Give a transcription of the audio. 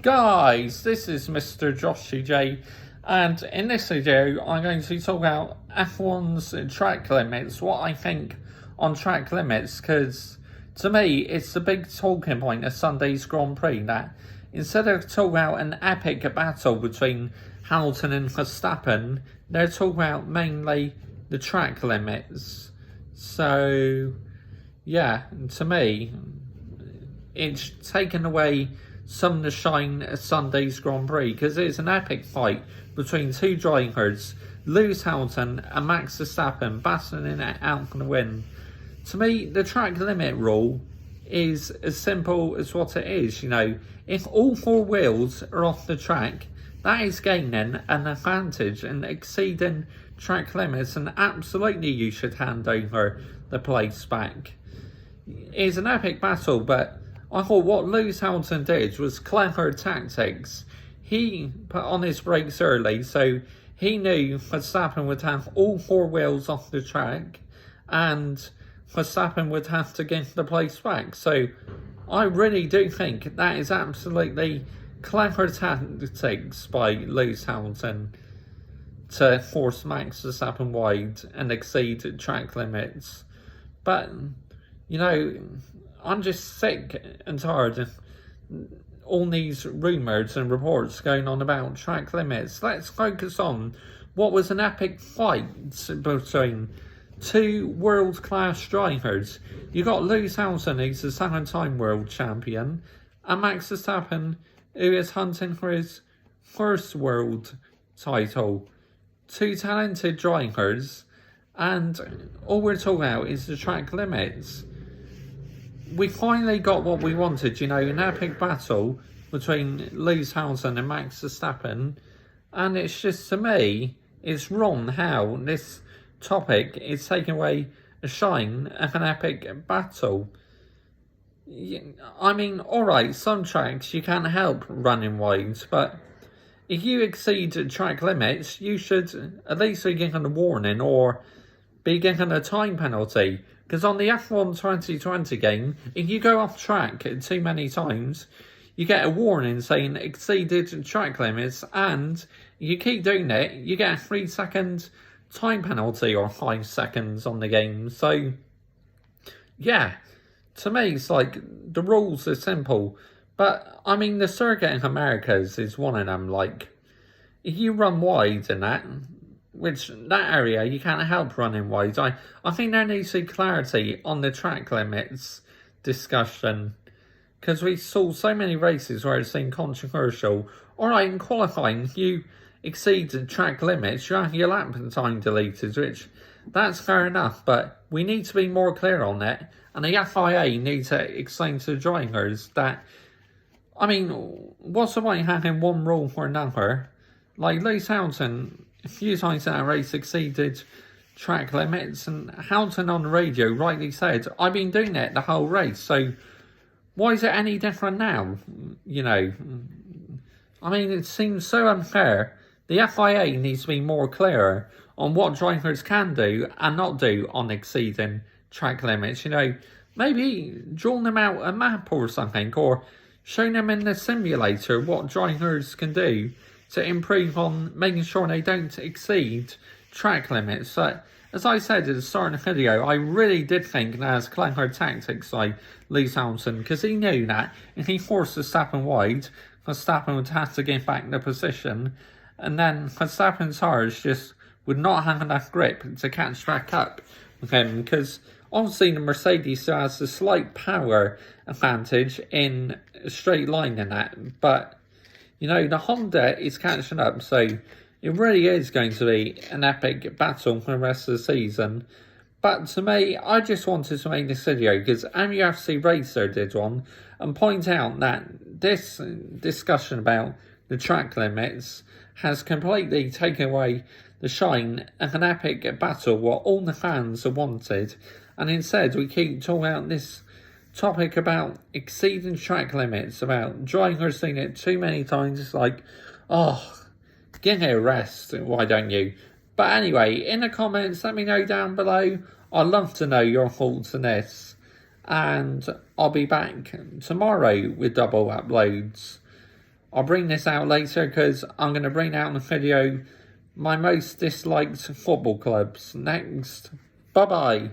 Guys, this is Mr. Joshy J, and in this video I'm going to talk about F1's track limits, what I think on track limits, because to me it's the big talking point of Sunday's Grand Prix, that instead of talking about an epic battle between Hamilton and Verstappen, they're talking about mainly the track limits. So yeah, to me it's taken away some of the shine of Sunday's Grand Prix, because it's an epic fight between two drivers, Lewis Hamilton and Max Verstappen, battling it out for the win. To me, the track limit rule is as simple as what it is. If all four wheels are off the track, that is gaining an advantage and exceeding track limits, and absolutely you should hand over the place back. It's an epic battle, but I thought what Lewis Hamilton did was clever tactics. He put on his brakes early, so he knew Verstappen would have all four wheels off the track, and Verstappen would have to give the place back. So I really do think that is absolutely clever tactics by Lewis Hamilton to force Max Verstappen wide and exceed track limits. But I'm just sick and tired of all these rumours and reports going on about track limits. Let's focus on what was an epic fight between two world-class drivers. You got Lewis Hamilton, who's the second-time world champion, and Max Verstappen, who is hunting for his first world title. Two talented drivers, and all we're talking about is the track limits. We finally got what we wanted, an epic battle between Lewis Hamilton and Max Verstappen, and it's just, to me, it's wrong how this topic is taking away a shine of an epic battle. I mean, alright, some tracks you can't help running wide, but if you exceed track limits, you should at least be given a warning or be given a time penalty. Because on the F1 2020 game, if you go off track too many times, you get a warning saying exceeded track limits, and if you keep doing it, you get a 3-second time penalty or 5 seconds on the game. So, yeah, to me, it's like the rules are simple. But, I mean, the circuit in Americas is one of them. Like, if you run wide in that, which that area you can't help running wide. I think there needs to be clarity on the track limits discussion, because we saw so many races where it's been controversial. Alright, in qualifying, if you exceed the track limits, you have your lap time deleted, which that's fair enough, but we need to be more clear on it, and the FIA need to explain to the drivers that, I mean, what's the point of having one rule for another? Like Lewis Hamilton, a few times in that race exceeded track limits, and Hamilton on the radio rightly said, I've been doing it the whole race, so why is it any different now? I mean, it seems so unfair. The FIA needs to be more clear on what drivers can do and not do on exceeding track limits. Maybe drawing them out a map or something, or showing them in the simulator what drivers can do to improve on making sure they don't exceed track limits. But as I said at the start of the video, I really did think that was clever tactics by Lewis Hamilton, because he knew that if he forced Verstappen wide, Verstappen would have to give back the position, and then Verstappen's tires just would not have enough grip to catch back up with him, because obviously the Mercedes still has a slight power advantage in a straight line in that, but the Honda is catching up, so it really is going to be an epic battle for the rest of the season. But to me, I just wanted to make this video because MUFC Racer did one and point out that this discussion about the track limits has completely taken away the shine of an epic battle, what all the fans have wanted, and instead we keep talking about this topic about exceeding track limits, about drivers doing it too many times. It's like, give it a rest, why don't you? But anyway, in the comments, let me know down below. I'd love to know your thoughts on this. And I'll be back tomorrow with double uploads. I'll bring this out later because I'm going to bring out in the video my most disliked football clubs next. Bye-bye.